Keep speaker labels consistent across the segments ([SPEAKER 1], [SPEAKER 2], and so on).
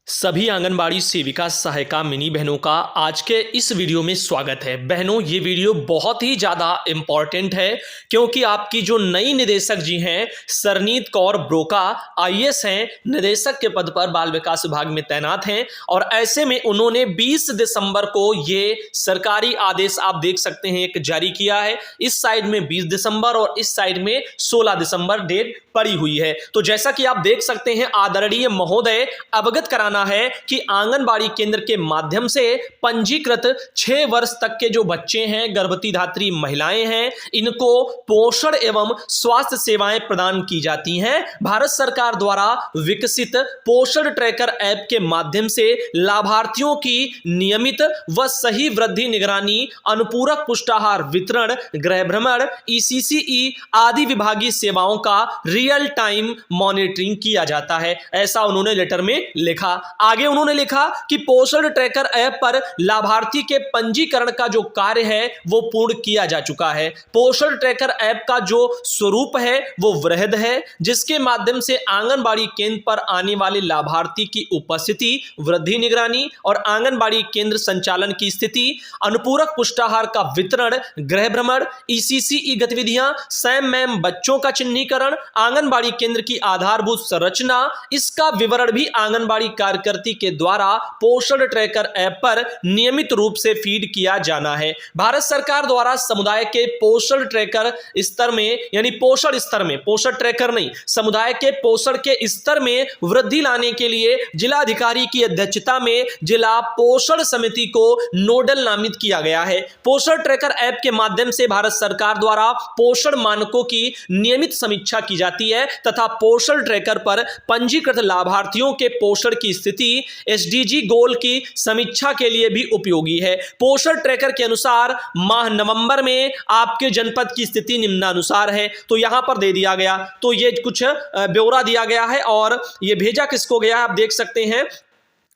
[SPEAKER 1] सभी आंगनबाड़ी सेविका सहायिका मिनी बहनों का आज के इस वीडियो में स्वागत है। बहनों, ये वीडियो बहुत ही ज़्यादा इम्पॉर्टेंट है क्योंकि आपकी जो नई निदेशक जी हैं सरनीत कौर ब्रोका आईएएस हैं, निदेशक के पद पर बाल विकास विभाग में तैनात हैं और ऐसे में उन्होंने 20 दिसंबर को ये सरकारी आदेश आप देख सकते हैं एक जारी किया है। इस साइड में 20 दिसंबर और इस साइड में 16 दिसंबर डेट पड़ी हुई है। तो जैसा कि आप देख सकते हैं, आदरणीय महोदय अवगत कराना है कि आंगनबाड़ी केंद्र के माध्यम से पंजीकृत 6 वर्ष तक के जो बच्चे हैं, गर्भवती धात्री महिलाएं हैं, इनको पोषण एवं स्वास्थ्य सेवाएं प्रदान की जाती हैं। भारत सरकार द्वारा विकसित पोषण ट्रैकर ऐप के माध्यम से लाभार्थियों की नियमित व सही वृद्धि निगरानी, अनुपूरक पुष्टाहार वितरण, गृह भ्रमण, ईसीसीई आदि विभागीय सेवाओं का रियल टाइम मॉनिटरिंग किया जाता है, ऐसा उन्होंने लेटर में लिखा। आगे उन्होंने लिखा कि पोषण ट्रैकर ऐप पर लाभार्थी के पंजीकरण का जो कार्य है वो पूर्ण किया जा चुका है। पोषण ट्रैकर ऐप का जो स्वरूप है वो वृहद है, जिसके माध्यम से आंगनबाड़ी केंद्र पर आने वाले लाभार्थी की उपस्थिति, वृद्धि निगरानी और आंगनबाड़ी केंद्र संचालन की स्थिति, अनुपूरक पुष्टाहार का वितरण, गृह भ्रमण, ईसीसीई गतिविधियां, सैम मैम बच्चों का चिन्हीकरण, आंगनबाड़ी केंद्र की आधारभूत संरचना, इसका विवरण भी आंगनबाड़ी कार्यकर्ती के द्वारा पोषण ट्रैकर ऐप पर नियमित रूप से फीड किया जाना है। भारत सरकार द्वारा समुदाय के पोषण ट्रैकर स्तर में, यानी पोषण स्तर में, पोषण ट्रैकर नहीं, समुदाय के पोषण के स्तर में वृद्धि लाने के लिए जिलाधिकारी की अध्यक्षता में जिला पोषण समिति को नोडल नामित किया गया है। पोषण ट्रैकर ऐप के माध्यम से भारत सरकार द्वारा पोषण मानकों की नियमित समीक्षा की जाती है तथा पोषण ट्रैकर पर पंजीकृत लाभार्थियों के पोषण की स्थिति, एसडीजी गोल की समीक्षा के लिए भी उपयोगी है। पोषण ट्रैकर के अनुसार माह नवंबर में आपके जनपद की स्थिति निम्नानुसार है, तो यहां पर दे दिया गया। तो ये कुछ ब्यौरा दिया गया है और ये भेजा किसको गया है आप देख सकते हैं।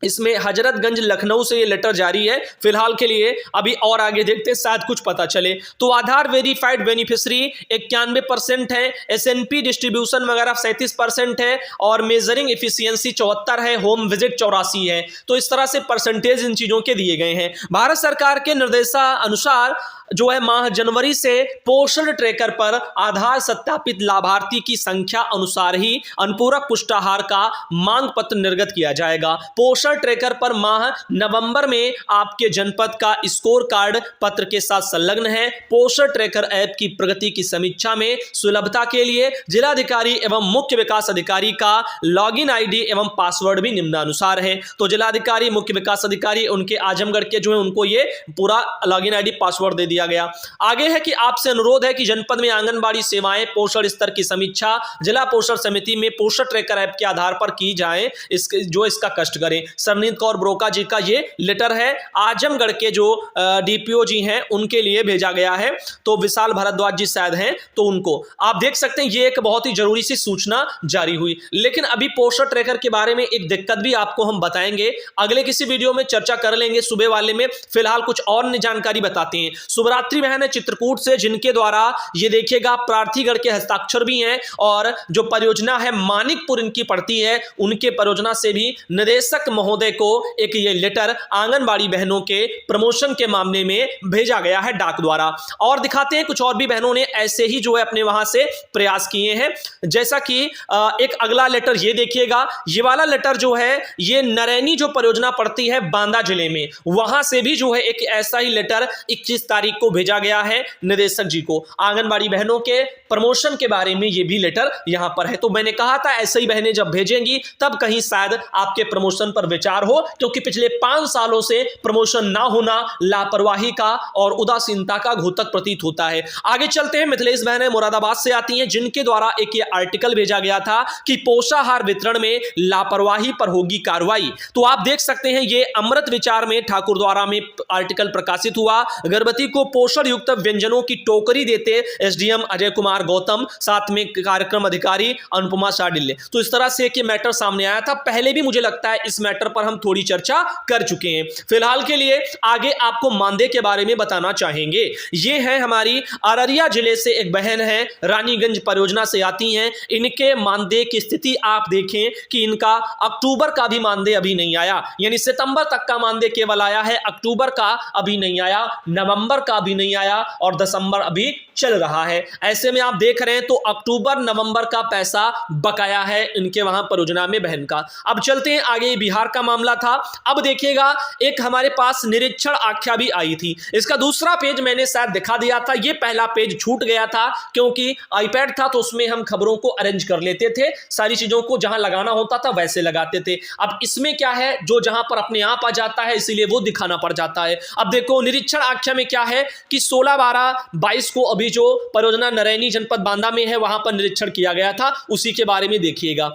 [SPEAKER 1] इसमें हजरतगंज लखनऊ से ये लेटर जारी है फिलहाल के लिए। अभी और आगे देखते हैं, शायद कुछ पता चले। तो आधार वेरीफाइड बेनिफिशियरी 91% है, एसएनपी डिस्ट्रीब्यूशन वगैरह 37% है और मेजरिंग एफिशिएंसी 74 है, होम विजिट 84 है। तो इस तरह से परसेंटेज इन चीजों के दिए गए हैं। भारत सरकार के निर्देशानुसार जो है माह जनवरी से पोषण ट्रैकर पर आधार सत्यापित लाभार्थी की संख्या अनुसार ही अनुपूरक पुष्टाहार का मांग पत्र निर्गत किया जाएगा। पोषण ट्रैकर पर माह नवंबर में आपके जनपद का स्कोर कार्ड पत्र के साथ संलग्न है। पोषण ट्रैकर ऐप की प्रगति की समीक्षा में सुलभता के लिए जिलाधिकारी एवं मुख्य विकास अधिकारी का लॉगिन आईडी एवं पासवर्ड भी निम्नानुसार है। तो जिलाधिकारी, मुख्य विकास अधिकारी, उनके आजमगढ़ के जो है उनको ये पूरा लॉगिन आईडी पासवर्ड दे दिया गया। आगे है कि आपसे अनुरोध है कि जनपद में आंगनबाड़ी सेवाएं पोषण स्तर की समीक्षा जिला पोषण समिति में पोषण ट्रैकर ऐप के आधार पर की जाए, इसका कष्ट करें। सरनीत कौर ब्रोका जी का ये लेटर है, आजमगढ़ के जो डीपीओ जी हैं उनके लिए भेजा गया है। तो विशाल भारद्वाज जी शायद हैं, तो उनको आप देख सकते हैं। ये एक बहुत ही जरूरी सी सूचना जारी हुई। लेकिन अभी पोषण ट्रैकर के बारे में एक दिक्कत भी आपको हम बताएंगे, अगले किसी वीडियो में चर्चा कर लेंगे सुबह वाले में। फिलहाल कुछ और जानकारी बताते हैं। शुभरात्रि बहन है चित्रकूट से, जिनके द्वारा ये देखिएगा प्रार्थीगढ़ के हस्ताक्षर भी हैं और जो परियोजना है मानिकपुर इनकी पड़ती है, उनके परियोजना से भी निदेशक महोदय को एक ये लेटर आंगनबाड़ी बहनों के प्रमोशन के मामले में भेजा गया है डाक द्वारा। और दिखाते हैं कुछ और भी बहनों ने ऐसे ही जो है अपने वहां से प्रयास किए हैं। जैसा कि एक अगला लेटर ये देखिएगा, ये वाला लेटर जो है ये नरैनी जो परियोजना पड़ती है बांदा जिले में, वहां से भी जो है एक ऐसा ही लेटर 21 तारीख को भेजा गया है निदेशक जी को। आंगनबाड़ी बहनों के प्रमोशन के बारे में ये भी लेटर यहां पर है। तो मैंने कहा था ऐसे ही बहनें जब भेजेंगी तब कहीं शायद आपके प्रमोशन पर विचार हो, क्योंकि पिछले 5 सालों से प्रमोशन ना होना लापरवाही का और उदासीनता का घोतक प्रतीत होता है। आगे चलते हैं। मिथिलेश बहनें मुरादाबाद से आती हैं, जिनके द्वारा एक ये आर्टिकल भेजा गया था कि पोषाहार वितरण में लापरवाही पर होगी कार्रवाई। तो आप देख सकते हैं ये अमृत विचार में ठाकुर द्वारा में आर्टिकल प्रकाशित हुआ। गर्भवती को पोषण युक्त व्यंजनों की टोकरी देते एसडीएम अजय कुमार गौतम, साथ में कार्यक्रम अधिकारी अनुपमा शाडिल्य। तो इस तरह से एक मैटर सामने आया था। पहले भी मुझे लगता है इस मैटर मैटर पर हम थोड़ी चर्चा कर चुके हैं। फिलहाल के लिए आगे आपको मानदेय के बारे में बताना चाहेंगे। ये है हमारी अररिया जिले से एक बहन है, रानीगंज परियोजना से आती हैं। इनके मानदेय की स्थिति आप देखें कि इनका अक्टूबर का भी मानदेय अभी नहीं आया, यानी सितंबर तक का मानदेय केवल आया है, अक्टूबर का अभी नहीं आया, नवंबर का भी नहीं आया और दिसंबर अभी चल रहा है। ऐसे में आप देख रहे हैं तो अक्टूबर नवंबर का पैसा बकाया है इनके वहां परियोजना में बहन का। अब चलते हैं आगे, बिहार का मामला था। अब देखिएगा एक हमारे पास निरीक्षण आख्या भी आई थी, इसका दूसरा पेज मैंने शायद दिखा दिया था, ये पहला पेज छूट गया था क्योंकि आईपैड था तो उसमें हम खबरों को अरेंज कर लेते थे, सारी चीजों को जहां लगाना होता था वैसे लगाते थे। अब इसमें क्या है, जो जहां पर अपने आप आ जाता है इसीलिए वो दिखाना पड़ जाता है। अब देखो निरीक्षण आख्या में क्या है कि 16/12/22 को अभी जो परियोजना नरैनी जनपद बांदा में है वहां पर निरीक्षण किया गया था, उसी के बारे में देखिएगा।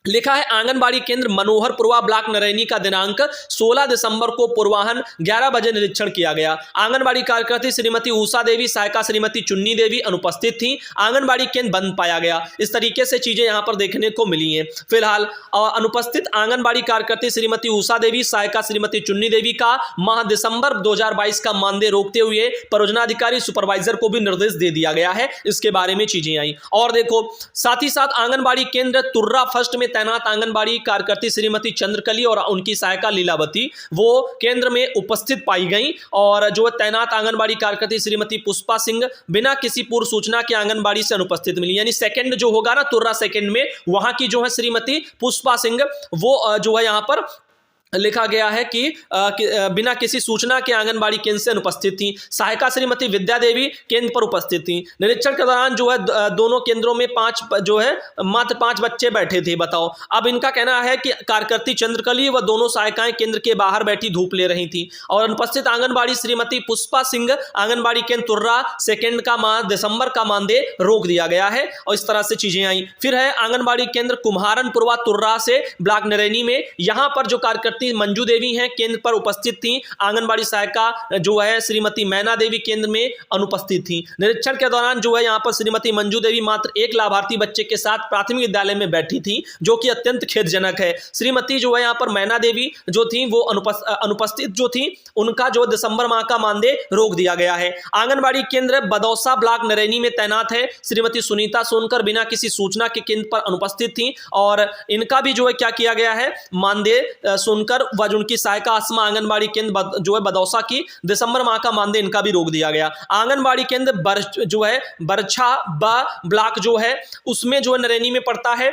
[SPEAKER 1] लिखा है आंगनबाड़ी केंद्र मनोहरपुरवा ब्लॉक नरैनी का दिनांक 16 दिसंबर को पूर्वाह्न 11 बजे निरीक्षण किया गया। आंगनबाड़ी कार्यकर्त्री श्रीमती उषा देवी, सहायिका श्रीमती चुन्नी देवी अनुपस्थित थी। आंगनबाड़ी केंद्र बंद पाया गया। इस तरीके से चीजें यहां पर देखने को मिली हैं। फिलहाल अनुपस्थित आंगनबाड़ी कार्यकर्त्री श्रीमती उषा देवी, सहायिका श्रीमती चुन्नी देवी का माह दिसंबर 2022 का मानदेय रोकते हुए परियोजना अधिकारी सुपरवाइजर को भी निर्देश दे दिया गया है। इसके बारे में चीजें आई। और देखो साथ ही साथ आंगनबाड़ी केंद्र तुर्रा फर्स्ट में तैनात आंगनबाड़ी कार्यकर्त्री श्रीमती चंद्रकली और उनकी सहायिका लीलावती वो केंद्र में उपस्थित पाई गई। और जो तैनात आंगनबाड़ी कार्यकर्त्री श्रीमती पुष्पा सिंह बिना किसी पूर्व सूचना के आंगनबाड़ी से अनुपस्थित मिली, यानी सेकंड जो होगा ना तुर्रा सेकंड में, वहां की जो है श्रीमती पुष्पा सिंह वो जो है यहां पर लिखा गया है कि बिना किसी सूचना के आंगनबाड़ी केंद्र से अनुपस्थित थी। सहायिका श्रीमती विद्या देवी केंद्र पर उपस्थित थी। निरीक्षण के दौरान जो है दोनों केंद्रों में मात्र 5 बच्चे बैठे थे। बताओ, अब इनका कहना है कि कार्यकर्त्री चंद्रकली व दोनों सहायिकाएं केंद्र के बाहर बैठी धूप ले रही थी और अनुपस्थित आंगनबाड़ी श्रीमती पुष्पा सिंह आंगनबाड़ी केंद्र तुर्रा सेकेंड का माह दिसंबर का मानदेय रोक दिया गया है। और इस तरह से चीजें आई। फिर है आंगनबाड़ी केंद्र कुम्हारनपुरवा तुर्रा से ब्लॉक नरैनी में, यहां पर जो कार्यकर्त्री मंजू देवी हैं केंद्र पर उपस्थित थी। आंगनबाड़ी सहायिका जो है श्रीमती मैना देवी केंद्र में अनुपस्थित थी। निरीक्षण के दौरान जो है यहां पर श्रीमती मंजू देवी मात्र एक लाभार्थी बच्चे के साथ प्राथमिक विद्यालय में बैठी थी, जो कि अत्यंत खेदजनक है। श्रीमती जो है यहां पर मैना देवी जो थी वो अनुपस्थित जो थी, उनका जो दिसंबर माह का मानदेय रोक दिया गया है। आंगनबाड़ी केंद्र बदौसा ब्लॉक नरैनी में तैनात है श्रीमती सुनीता सोनकर बिना किसी सूचना के केंद्र पर अनुपस्थित थी और इनका भी जो है क्या किया गया है, मानदेय सुनकर व उनकी सहायिका आसमा आंगनबाड़ी केंद्र जो है बदौसा की दिसंबर माह का मानदेय इनका भी रोक दिया गया। आंगनबाड़ी केंद्र जो है बरछा ब्लॉक जो है उसमें जो है नरैनी में पड़ता है,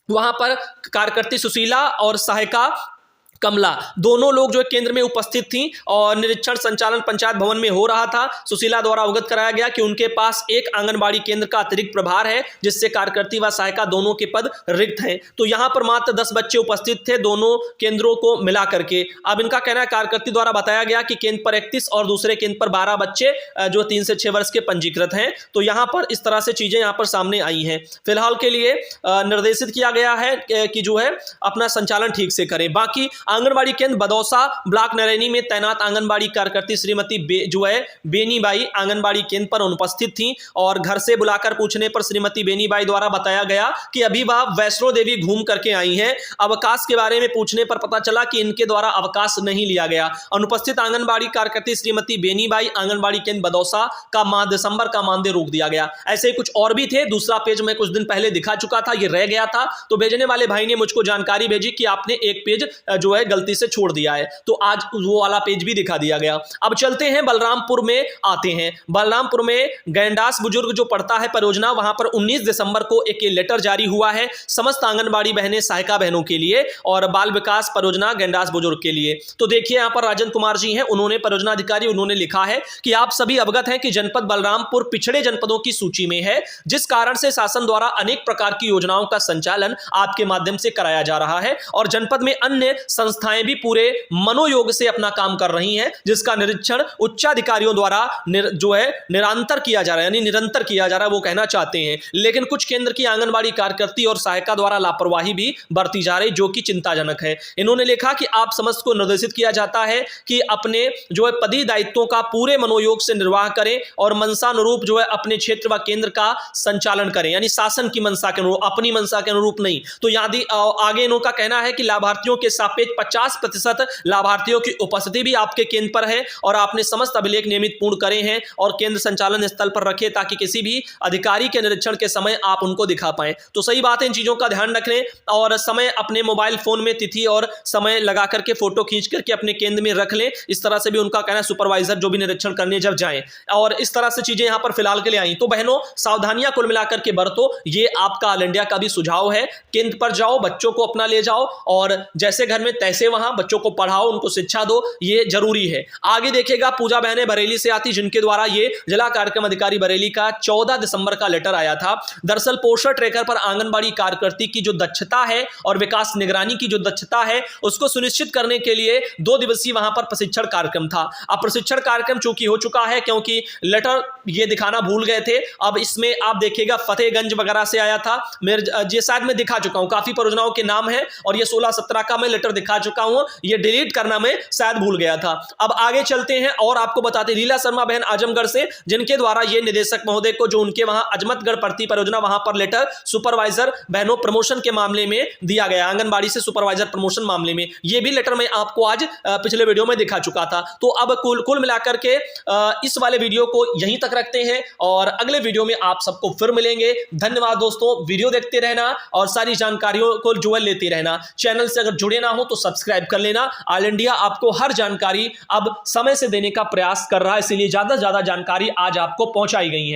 [SPEAKER 1] वहां पर कार्यकर्त्री सुशीला और सहायिका कमला दोनों लोग जो केंद्र में उपस्थित थी और निरीक्षण संचालन पंचायत भवन में हो रहा था। सुशीला द्वारा अवगत कराया गया कि उनके पास एक आंगनबाड़ी केंद्र का अतिरिक्त प्रभार है, जिससे कार्यकर्त्री व सहायिका दोनों के पद रिक्त हैं। तो यहां पर मात्र 10 बच्चे उपस्थित थे दोनों केंद्रों को मिला करके। अब इनका कहना है कार्यकर्त्री द्वारा बताया गया कि केंद्र पर 31 और दूसरे केंद्र पर 12 बच्चे जो 3 से 6 वर्ष के पंजीकृत हैं। तो यहां पर इस तरह से चीजें यहां पर सामने आई हैं। फिलहाल के लिए निर्देशित किया गया है कि जो है अपना संचालन ठीक से करें। बाकी आंगनबाड़ी केंद्र बदौसा ब्लॉक नरैनी में तैनात आंगनबाड़ी कार्यकर्त्री श्रीमती जो है बेनीबाई आंगनबाड़ी केंद्र पर अनुपस्थित थी और घर से बुलाकर पूछने पर श्रीमती बेनीबाई द्वारा बताया गया कि अभी वह वैष्णो देवी घूम करके आई हैं। अवकाश के बारे में पूछने पर पता चला कि इनके द्वारा अवकाश नहीं लिया गया। अनुपस्थित आंगनबाड़ी कार्यकर्त्री श्रीमती बेनीबाई आंगनबाड़ी केंद्र बदौसा का माह दिसंबर का मानदेय रोक दिया गया। ऐसे कुछ और भी थे, दूसरा पेज मैं कुछ दिन पहले दिखा चुका था, ये रह गया था। तो भेजने वाले भाई ने मुझको जानकारी भेजी कि आपने एक पेज जो है गलती से छोड़ दिया है, तो आज वो वाला पेज भी दिखा दिया गया। अब चलते हैं बलरामपुर में आते हैं। बलरामपुर में गैंडास बुजुर्ग जो पढ़ता है परियोजना, वहां पर 19 दिसंबर को एक लेटर जारी हुआ है समस्त आंगनबाड़ी बहनें सहायिका बहनों के लिए और बाल विकास परियोजना गैंडास बुजुर्ग के लिए। तो देखिए यहां पर राजन कुमार जी हैं, उन्होंने परियोजना अधिकारी, उन्होंने लिखा है कि आप सभी अवगत हैं कि जनपद बलरामपुर पिछड़े जनपदों की सूची में है, जिस कारण से शासन द्वारा अनेक प्रकार की योजनाओं का संचालन आपके माध्यम से कराया जा रहा है और जनपद में अन्य संस्थाएं भी पूरे मनोयोग से अपना काम कर रही हैं, जिसका निरीक्षण उच्चाधिकारियों द्वारा जो है निरंतर किया जा रहा है, यानी निरंतर किया जा रहा है, वो कहना चाहते हैं। लेकिन कुछ केंद्र की आंगनबाड़ी कार्यकर्ती और सहायिका द्वारा लापरवाही भी बरती जा रही, जो कि चिंताजनक है। इन्होंने लिखा कि आप समस्त को निर्देशित किया जाता है कि अपने जो है पदी दायित्वों का पूरे मनोयोग से निर्वाह करें और मनसानुरूप जो है अपने क्षेत्र व केंद्र का संचालन करें, यानी शासन की मनसा के अनुरूप, अपनी मनसा के अनुरूप नहीं। तो यदि आगे इनका कहना है कि लाभार्थियों के सापेक्ष 50% लाभार्थियों की उपस्थिति भी आपके केंद्र पर है और आपने समस्त अभिलेख नियमित पूर्ण करे हैं और केंद्र संचालन स्थल पर रखे ताकि किसी भी अधिकारी के निरीक्षण के समय आप उनको दिखा पाएं। तो सही बात है, इन चीजों का ध्यान रख लें और समय अपने मोबाइल फोन में तिथि और समय लगा करके फोटो खींच करके अपने केंद्र में रख लें। इस तरह से भी उनका कहना है सुपरवाइजर जो भी निरीक्षण करने जब जाएं, और इस तरह से चीजें यहां पर फिलहाल के लिए आई। तो बहनों, सावधानियां कुल मिलाकर के बरतो, ये आपका ऑल इंडिया का भी सुझाव है। केंद्र पर जाओ, बच्चों को अपना ले जाओ और जैसे घर में तैसे वहां बच्चों को पढ़ाओ, उनको शिक्षा दो, ये जरूरी है। आगे देखिएगा, पूजा बहने बरेली से आती, जिनके द्वारा ये जिला कार्यक्रम अधिकारी बरेली का 14 दिसंबर का लेटर आया था। दरअसल पोषण ट्रैकर पर आंगनबाड़ी कार्यकर्ती की जो दक्षता है और विकास निगरानी की जो दक्षता है उसको सुनिश्चित करने के लिए 2 दिवसीय वहां पर प्रशिक्षण कार्यक्रम था। अब प्रशिक्षण कार्यक्रम चूंकि हो चुका है, क्योंकि लेटर ये दिखाना भूल गए थे। अब इसमें आप देखिएगा फतेहगंज वगैरह से आया था, ये शायद मैं दिखा चुका हूं, काफी परियोजनाओं के नाम है और ये 16-17 का मैं लेटर दिखा चुका हूं, ये डिलीट करना मैं शायद भूल गया था। अब आगे चलते हैं और आपको बताते, लीला शर्मा बहन आजमगढ़ से, जिनके द्वारा ये निदेशक महोदय को जो उनके वहां अजमतगढ़ प्रति परियोजना वहां पर लेटर सुपरवाइजर बहनों प्रमोशन के मामले में दिया गया, आंगनबाड़ी से सुपरवाइजर प्रमोशन मामले में। ये भी लेटर मैं आपको आज पिछले वीडियो में दिखा चुका था। तो अब कुल मिलाकर के इस वाले वीडियो को यहीं तक रखते हैं और अगले वीडियो में आप सबको फिर मिलेंगे। धन्यवाद दोस्तों, वीडियो देखते रहना और सारी जानकारियों को जो है लेते रहना। चैनल से अगर जुड़े ना हो तो सब्सक्राइब कर लेना। ऑल इंडिया आपको हर जानकारी अब समय से देने का प्रयास कर रहा है, इसलिए ज्यादा से ज्यादा जानकारी आज आपको पहुंचाई गई है।